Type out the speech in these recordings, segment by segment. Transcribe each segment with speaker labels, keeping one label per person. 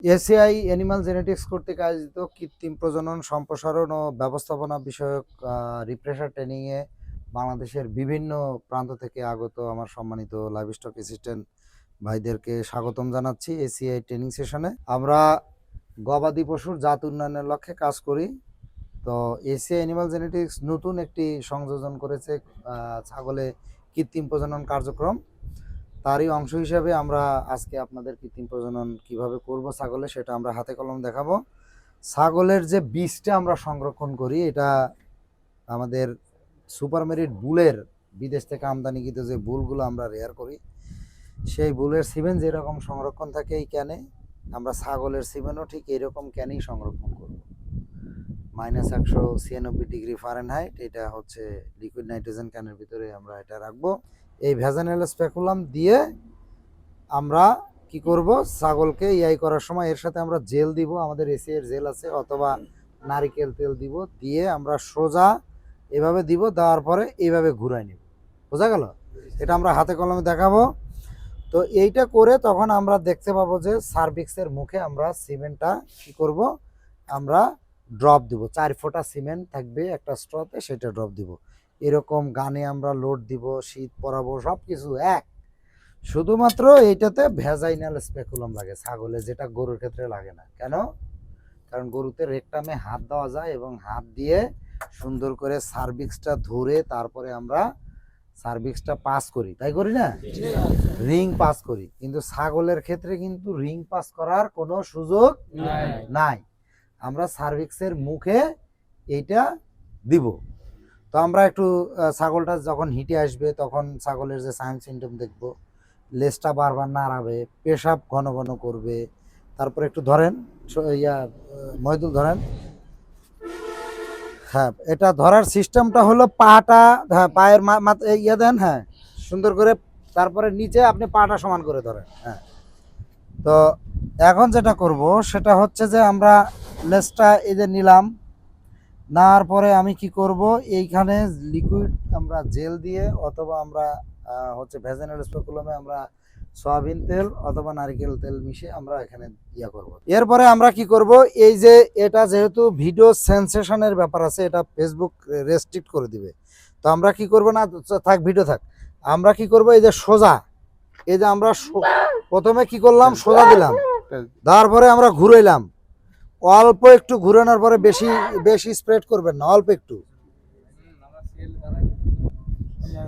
Speaker 1: ACI animal genetics কর্তৃক আয়োজিত কৃত্রিম প্রজনন সম্প্রসারণ ও ব্যবস্থাপনা বিষয়ক রিফ্রেশার ট্রেনিংয়ে বাংলাদেশের বিভিন্ন প্রান্ত থেকে আগত আমার সম্মানিত লাইভস্টক অ্যাসিস্ট্যান্ট ভাইদেরকে স্বাগতম জানাচ্ছি এসিআই ট্রেনিং সেশনে। আমরা গবাদি পশুর জাত উন্নয়নের লক্ষ্যে কাজ করি। তো এসিআই অ্যানিমাল জেনেটিক্স নতুন একটি সংযোজন করেছে ছাগলে কৃত্রিম প্রজনন কার্যক্রম। তারই অংশ হিসেবে আমরা আজকে আপনাদের কৃত্রিম প্রজনন কিভাবে করব ছাগলে সেটা আমরা হাতে কলম দেখাবো। ছাগলের যে বীজটা আমরা সংরক্ষণ করি এটা আমাদের সুপার মেরিট বুলের বিদেশ থেকে আমদানিকৃত যে বুলগুলো আমরা রেয়ার করি সেই বুলের সিমেন যেরকম সংরক্ষণ থাকে এই ক্যানে আমরা ছাগলের সিমেনও ঠিক এইরকম ক্যানেই সংরক্ষণ করব। -196 ডিগ্রি ফারেনহাইট এটা হচ্ছে লিকুইড নাইট্রোজেন ক্যানের ভিতরে আমরা এটা রাখবো। এই ভ্যাজানাল স্পেকুলাম দিয়ে আমরা কি করব, ছাগলকে ইয়াই করার সময় এর সাথে আমরা জেল দিব, আমাদের এসিএর জেল আছে, অথবা নারিকেল তেল দিব, দিয়ে আমরা সোজা এভাবে দিব, দেওয়ার পরে এইভাবে ঘুরাই নিব। বোঝা গেল? এটা আমরা হাতে কলমে দেখাবো। তো এইটা করে তখন আমরা দেখতে পাবো যে সার্ভিক্সের মুখে আমরা সিমেন্টটা কি করব, আমরা ড্রপ দিব। 4 ফোঁটা সিমেন্ট থাকবে একটা স্ট্রতে, সেটা ড্রপ দিব। এরকম গানে আমরা লোড দিব, শীত পরাবো, সব কিছু এক। শুধুমাত্র এইটাতে ভ্যাজাইনাল স্পেকুলাম লাগে ছাগলে, যেটা গরুর ক্ষেত্রে লাগে না। কেন? কারণ গরুতে রেকটামে হাত দেওয়া যায় এবং হাত দিয়ে সুন্দর করে সার্ভিক্সটা ধরে তারপরে আমরা সার্ভিক্সটা পাস করি, তাই করি না? রিং পাস করি। কিন্তু ছাগলের ক্ষেত্রে কিন্তু রিং পাস করার কোনো সুযোগ নাই। আমরা সার্ভিক্সের মুখে এইটা দিব। তো আমরা একটু ছাগলটা যখন হিটে আসবে তখন ছাগলের যে সাইন সিমটম দেখব, লেজটা বারবার নাড়াবে, পেশাব ঘন ঘন করবে। তারপরে একটু ধরেন মহিদুল ধরেন। হ্যাঁ, এটা ধরার সিস্টেমটা হলো পাটা, হ্যাঁ পায়ের ইয়ে দেন, হ্যাঁ সুন্দর করে, তারপরে নিচে আপনি পাটা সমান করে ধরেন। হ্যাঁ, তো এখন যেটা করব সেটা হচ্ছে যে আমরা লেজটা এই যে নিলাম, নেওয়ার পরে আমি কি করব, এইখানে লিকুইড আমরা জেল দিয়ে অথবা আমরা হচ্ছে ভ্যাজানাল স্পেকুলামে আমরা সয়াবিন তেল অথবা নারকেল তেল মিশিয়ে আমরা এখানে ইয়া করব। এরপরে আমরা কি করব, এই যে এটা যেহেতু ভিডিও সেন্সেশনের ব্যাপার আছে, এটা ফেসবুক রেস্ট্রিক্ট করে দিবে। তো আমরা কি করব, না থাক ভিডিও থাক, আমরা কি করব, এই যে সোজা, এই যে আমরা প্রথমে কি করলাম, সোজা দিলাম, দেওয়ার পরে আমরা ঘুরাইলাম। অল্প একটু ঘুরানোর পরে বেশি বেশি স্প্রেড করবেন না, অল্প একটু।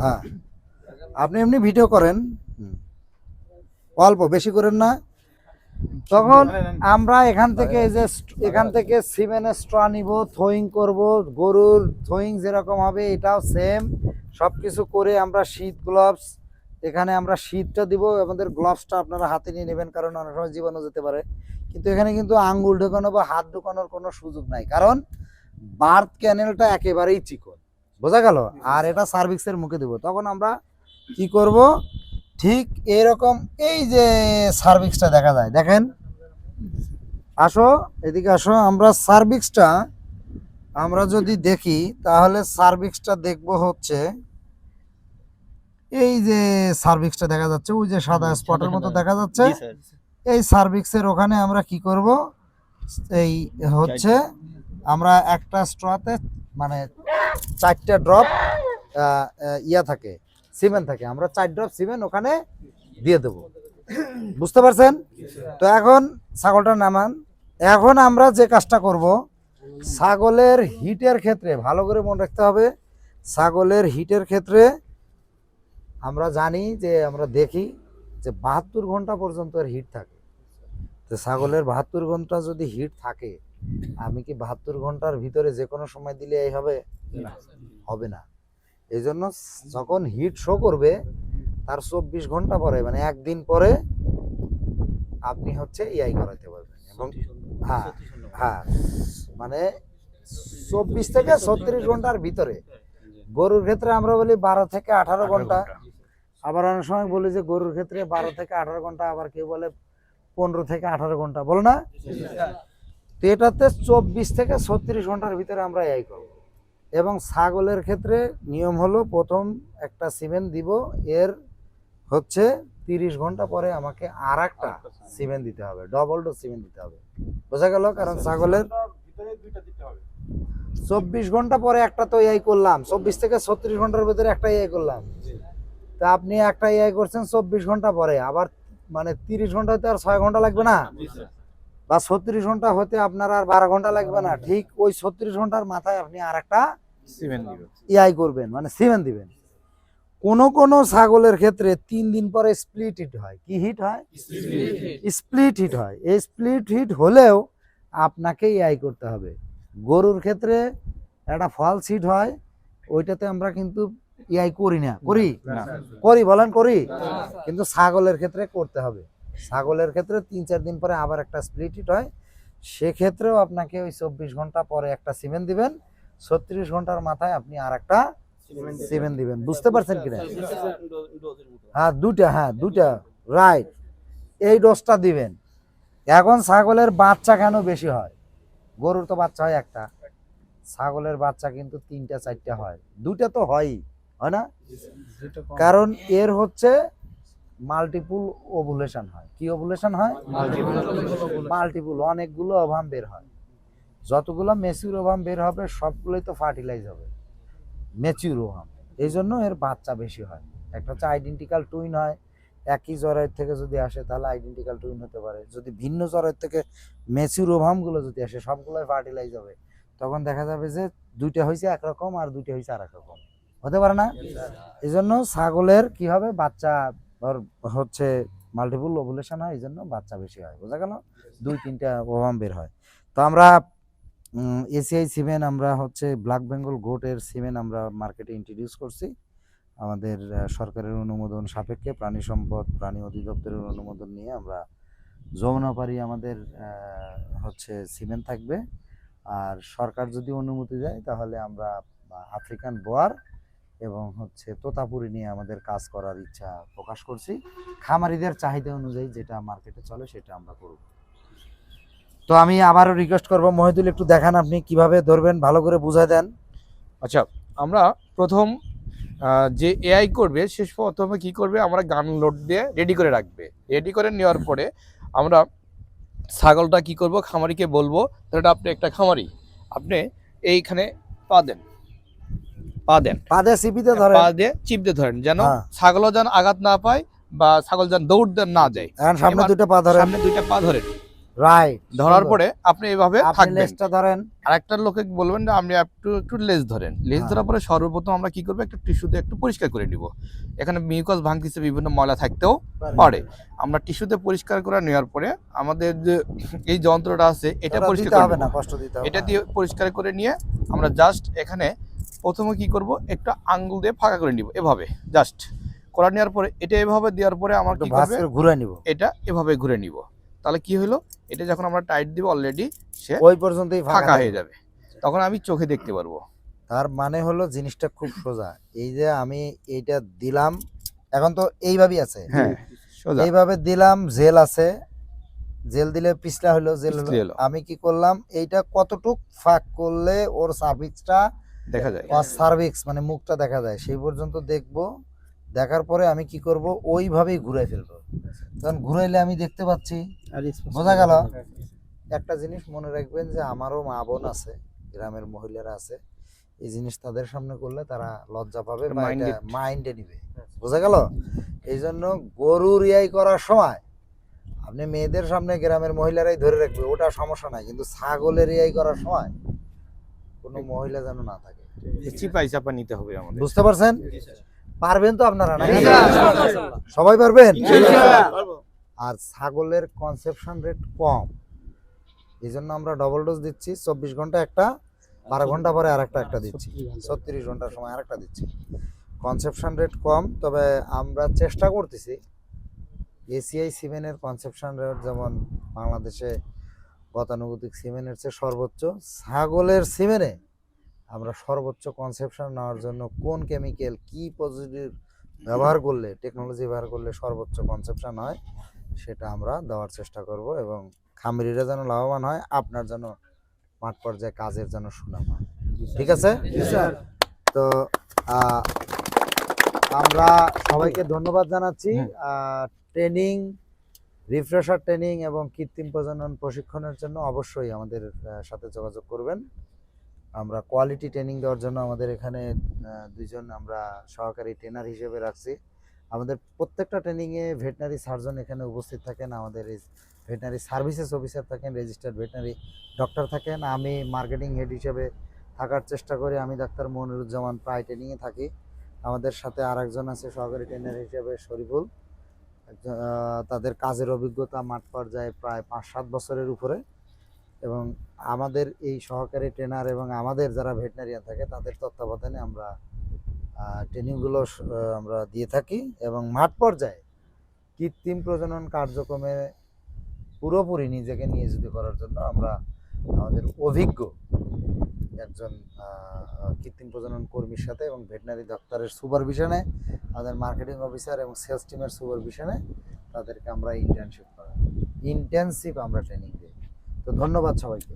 Speaker 1: হ্যাঁ, আপনি এমনি ভিডিও করেন, অল্প বেশি করেন না। তখন আমরা এখান থেকে এই যে এখান থেকে সিমেন্টের স্ট্র নিব, থ্রোয়িং করব, গরুর থ্রোয়িং যেরকম হবে এটাও সেম সব কিছু করে আমরা শীত গ্লাভস, এখানে আমরা শীতটা দিব। আমাদের গ্লাভসটা আপনারা হাতে নিয়ে নেবেন, কারণ অনেক সময় জীবাণু যেতে পারে। কিন্তু এখানে কিন্তু আঙ্গুল ঢোকানো বা হাত ঢোকানোর কোনো সুযোগ নাই, কারণ বার্থ ক্যানেলটা একেবারেই চিকন। বোঝা গেল? আর এটা সার্ভিক্সের মুখে দেব। তখন আমরা কি করব, ঠিক এরকম, এই যে সার্ভিক্সটা দেখা যায়, দেখেন, আসো এদিকে আসো, আমরা সার্ভিক্সটা আমরা যদি দেখি তাহলে সার্ভিক্সটা দেখব হচ্ছে এই যে সার্ভিক্সটা দেখা যাচ্ছে, ওই যে সাদা স্পটের মতো দেখা যাচ্ছে, এই সার্ভিক্সের ওখানে আমরা কি করব, এই হচ্ছে আমরা একটা স্ট্রতে মানে 4টা ড্রপ ইয়া থাকে, সিমেন্ট থাকে, আমরা 4 ড্রপ সিমেন্ট ওখানে দিয়ে দেব। বুঝতে পারছেন? তো এখন ছাগলটা নামান। এখন আমরা যে কাজটা করব, ছাগলের হিটের ক্ষেত্রে ভালো করে মনে রাখতে হবে, ছাগলের হিটের ক্ষেত্রে আমরা জানি যে আমরা দেখি যে 72 ঘন্টা পর্যন্ত এর হিট থাকে। তো ছাগলের 72 ঘন্টা যদি হিট থাকে, আমি কি 72 ঘন্টার ভিতরে যে কোনো সময় দিলে এই হবে? হবে না। এই জন্য যখন হিট শো করবে তার 24 ঘন্টা পরে, মানে একদিন পরে আপনি হচ্ছে ইআই করাতে পারবেন। এবং হ্যাঁ হ্যাঁ, মানে 24 থেকে 36 ঘন্টার ভিতরে। গরুর ক্ষেত্রে আমরা বলি 12 থেকে 18 ঘন্টা, আবার অনেক সময় বলি যে গরুর ক্ষেত্রে 12 থেকে 18 ঘন্টা, আবার কেউ বলে 15 থেকে 18 ঘন্টা, বলো না? তো এটাতে 24 থেকে 36 ঘন্টার ভিতরে আমরা এই করব। এবং ছাগলের ক্ষেত্রে নিয়ম হলো, প্রথম একটা সিমেন্ট দিব, এর হচ্ছে 30 ঘন্টা পরে আমাকে আর একটা সিমেন্ট দিতে হবে, ডবল ডোজ সিমেন্ট দিতে হবে। বোঝা গেল? কারণ ছাগলের 24 ঘন্টা পরে একটা তো এআই করলাম, 24 থেকে 36 ঘন্টার ভিতরে একটা এআই করলাম। তা আপনি একটা এআই করছেন 24 ঘন্টা পরে, আবার মানে 30 ঘন্টা হতে আর 6 ঘন্টা লাগবে না, বা 36 ঘন্টা হতে আপনার আর 12 ঘন্টা লাগবে না। ঠিক ওই 36 ঘন্টার মাথায় আপনি আর একটা
Speaker 2: সিমেন্ট দিবেন,
Speaker 1: এআই করবেন, মানে সিমেন্ট দিবেন। কোন কোন ছাগলের ক্ষেত্রে 3 দিন পরে স্প্লিট হিট হয়। কি হিট হয়? স্প্লিট হিট হয়। এই স্প্লিট হিট হলেও আপনাকে এআই করতে হবে। গরুর ক্ষেত্রে একটা ফলস হিট হয়, ওইটাতে আমরা কিন্তু এআই করি না। করি? করি, বলেন করি? কিন্তু ছাগলের ক্ষেত্রে করতে হবে। ছাগলের ক্ষেত্রে 3-4 দিন পরে আবার একটা স্প্লিট হিট হয়, সেক্ষেত্রেও আপনাকে ওই 24 ঘন্টা পরে একটা সিমেন্ট দিবেন, 36 ঘন্টার মাথায় আপনি আর একটা সিমেন্ট দিবেন। বুঝতে পারছেন কিনা? হ্যাঁ, দুটা রাইট, এই ডোজটা দিবেন। এখন ছাগলের বাচ্চা কেন বেশি হয়? গরুর তো বাচ্চা হয় একটা, ছাগলের বাচ্চা কিন্তু 3টা-4টা হয়, 2টা তো হয়ই, হয় না? কারণ এর হচ্ছে মাল্টিপুল ওভুলেশন হয়। কি ওভুলেশন হয়? মাল্টিপুল, অনেকগুলো ওভাম বের হয়। যতগুলো ম্যাচিউর ওভাম বের হবে সবগুলোই তো ফার্টিলাইজ হবে, ম্যাচিউর ওভাম। এই জন্য এর বাচ্চা বেশি হয়। একটা হচ্ছে আইডেন্টিক্যাল টুইন হয়, একই জরায়ুর থেকে যদি আসে তাহলে আইডেন্টিক্যাল টুইন হতে পারে। যদি ভিন্ন জরায়ুর থেকে ম্যাচিউর ওভামগুলো যদি আসে সবগুলোই ফার্টিলাইজ হবে, তখন দেখা যাবে যে 2টা হয়েছে একরকম আর 2টা হয়েছে আর এক রকম, হতে পারে না? এই জন্য ছাগলের কি হবে, বাচ্চা হচ্ছে মাল্টিপুল ওভুলেশন হয়, এই জন্য বাচ্চা বেশি হয়। বোঝা গেল? 2-3টা ওভাম বের হয়। তো আমরা এসিআই সিমেন্ট, আমরা হচ্ছে ব্ল্যাক বেঙ্গল গোটের সিমেন্ট আমরা মার্কেটে ইন্ট্রোডিউস করছি আমাদের সরকারের অনুমোদন সাপেক্ষে, প্রাণী সম্পদ প্রাণী অধিদপ্তরের অনুমোদন নিয়ে আমরা যমুনাপাড়ি আমাদের হচ্ছে সিমেন্ট থাকবে। আর সরকার যদি অনুমতি দেয় তাহলে আমরা আফ্রিকান বোয়ার এবং হচ্ছে তোতাপুরি নিয়ে আমাদের কাজ করার ইচ্ছা প্রকাশ করছি। খামারিদের চাহিদা অনুযায়ী যেটা মার্কেটে চলে সেটা আমরা করব। তো আমি আবারও রিকোয়েস্ট করব, মহিদুল একটু দেখান আপনি কিভাবে ধরবেন, ভালো করে বুঝায় দেন।
Speaker 2: আচ্ছা, আমরা প্রথম যে এআই করবে সে প্রথমে কি করবে, আমরা গান লোড দিয়ে রেডি করে রাখবে। রেডি করে নেওয়ার পরে আমরা ছাগলটা কি করব, খামারিকে বলবো, তাহলে আপনি একটা খামারি, আপনি এইখানে পা দেন, পা দেন,
Speaker 1: পা দিয়ে চিপিতে ধরেন,
Speaker 2: পা দিয়ে চিপতে ধরেন, যেন
Speaker 1: হ্যাঁ।
Speaker 2: ছাগলও যেন আঘাত না পায় বা ছাগল যেন দৌড় না যায়।
Speaker 1: এখন সামনে
Speaker 2: এবার
Speaker 1: 2টা পা ধরেন,
Speaker 2: সামনে 2টা পা ধরেন,
Speaker 1: রাইট।
Speaker 2: ধরার পরে আপনি এইভাবে
Speaker 1: আপনি
Speaker 2: থাকবেন।
Speaker 1: লেজটা ধরেন,
Speaker 2: আর একটা লোকে বলবেন যে আপনি একটু লেজ ধরেন। লেজ
Speaker 1: হ্যাঁ।
Speaker 2: ধরার পরে সর্বপ্রথম আমরা কি করবো, একটা টিস্যু দিয়ে একটু পরিষ্কার করে নিব। এখানে মিউকাস ভাঙতিছে, বিভিন্ন ময়লা থাকতেও পারে। আমরা টিস্যুতে পরিষ্কার করে নেওয়ার পরে আমাদের যে এই যন্ত্রটা আছে এটা পরিষ্কার
Speaker 1: দিতে
Speaker 2: করে
Speaker 1: হবে
Speaker 2: নিব।
Speaker 1: না, কষ্ট দিতে হবে
Speaker 2: এটা
Speaker 1: না।
Speaker 2: দিয়ে পরিষ্কার করে নিয়ে আমরা জাস্ট এখানে প্রথমে কি করব, একটা আঙ্গুল দিয়ে ফাঁকা করে নিব, এভাবে জাস্ট করে নেওয়ার পরে এটা এভাবে দেওয়ার পরে আমার
Speaker 1: একটু
Speaker 2: কি
Speaker 1: ভাঁজ
Speaker 2: করবে,
Speaker 1: করে ঘুরে নিব,
Speaker 2: এটা এভাবে ঘুরে নিব। তাহলে কি হলো, এটা যখন আমরা টাইট দিব অলরেডি সে
Speaker 1: ওই পর্যন্তই
Speaker 2: ফাঁকা হয়ে যাবে, তখন আমি চোখে দেখতে পারবো।
Speaker 1: তার মানে হলো জিনিসটা খুব সোজা। এই যে আমি এইটা দিলাম, এখন তো এইভাবেই আছে,
Speaker 2: হ্যাঁ, সোজা
Speaker 1: এইভাবে দিলাম, জেল আছে, জেল দিলে পিছলা হলো, জেল হলো।
Speaker 2: পিছলে এলো।
Speaker 1: আমি কি করলাম, এইটা কতটুক ফাঁক করলে ওর সার্ভিক্সটা
Speaker 2: দেখা যায়।
Speaker 1: সার্ভিক্স মানে মুখটা দেখা যায়, সেই পর্যন্ত দেখবো। দেখার পরে আমি কি করব, ওইভাবেই ঘুরে ফেলবো। তখন ঘুরাইলে আমি দেখতে পাচ্ছি, বোঝা গেল? একটা জিনিস মনে রাখবেন যে আমারও মা বোন আছে, গ্রামের মহিলারা আছে, এই জিনিস তাদের সামনে করলে তারা লজ্জা পাবে বা এটা মাইন্ডে নিবে। বোঝা গেল? এই জন্য গরুর ইয়াই করার সময় আপনি মেয়েদের সামনে গ্রামের মহিলারাই ধরে রাখবে, ওটা সমস্যা নাই, কিন্তু ছাগলের ইয়াই করার সময় কোনো মহিলা যেন না থাকে।
Speaker 2: চিপাই চাপা নিতে হবে আমাদের।
Speaker 1: বুঝতে পারছেন? পারবেন তো আপনারা নাকি? সবাই পারবেন? আর ছাগলের কনসেপশন রেট কম, এই জন্য আমরা ডবল ডোজ দিচ্ছি। 24 ঘন্টা একটা, 12 ঘন্টা পরে আর একটা দিচ্ছি, 36 ঘন্টার সময় আর একটা দিচ্ছি। কনসেপশন রেট কম, তবে আমরা চেষ্টা করতেছি এসিআই সিমেন্টের কনসেপশন রেট যেমন বাংলাদেশে গতানুগতিক সিমেন্টের চেয়ে সর্বোচ্চ, ছাগলের সিমেন্টে আমরা সর্বোচ্চ কনসেপশন নেওয়ার জন্য কোন কেমিক্যাল কি পজিটিভ ব্যবহার করলে, টেকনোলজি ব্যবহার করলে সর্বোচ্চ কনসেপশন হয় সেটা আমরা দেওয়ার চেষ্টা করব, এবং খামারিরা যেন লাভবান হয়, আপনার যেন মাঠ পর্যায়ে কাজের যেন সুনাম হয়। ঠিক আছে? তো আমরা সবাইকে ধন্যবাদ জানাচ্ছি।
Speaker 2: হুম।
Speaker 1: ট্রেনিং, রিফ্রেশার ট্রেনিং এবং কৃত্রিম প্রজনন প্রশিক্ষণের জন্য অবশ্যই আমাদের সাথে যোগাযোগ করবেন। আমরা কোয়ালিটি ট্রেনিং দেওয়ার জন্য আমাদের এখানে দুইজন আমরা সহকারী ট্রেনার হিসেবে রাখছি। আমাদের প্রত্যেকটা ট্রেনিংয়ে ভেটেনারি সার্জন এখানে উপস্থিত থাকেন, আমাদের ভেটেনারি সার্ভিসেস অফিসার থাকেন, রেজিস্টার্ড ভেটেনারি ডক্টর থাকেন। আমি মার্কেটিং হেড হিসেবে থাকার চেষ্টা করি। আমি ডাক্তার মনিরুজ্জামান প্রায় ট্রেনিংয়ে থাকি। আমাদের সাথে আরেকজন আছে সহকারী ট্রেনার হিসেবে শরীফুল। তাদের কাজের অভিজ্ঞতা মাঠ পর্যায়ে প্রায় 5-7 বছরের উপরে, এবং আমাদের এই সহকারী ট্রেনার এবং আমাদের যারা ভেটেনারিয়ান থাকে তাদের তত্ত্বাবধানে আমরা ট্রেনিংগুলো আমরা দিয়ে থাকি। এবং মাঠ পর্যায়ে কৃত্রিম প্রজনন কার্যক্রমে পুরোপুরি নিজেকে নিয়োজিত করার জন্য আমরা আমাদের অভিজ্ঞ একজন কৃত্রিম প্রজনন কর্মীর সাথে এবং ভেটেনারি ডাক্তারের সুপারভিশনে, আমাদের মার্কেটিং অফিসার এবং সেলস টিমের সুপারভিশনে তাদেরকে আমরা ইন্টার্নশিপ করাই, ইন্টেনসিভ আমরা ট্রেনিং দিই। তো ধন্যবাদ সবাইকে।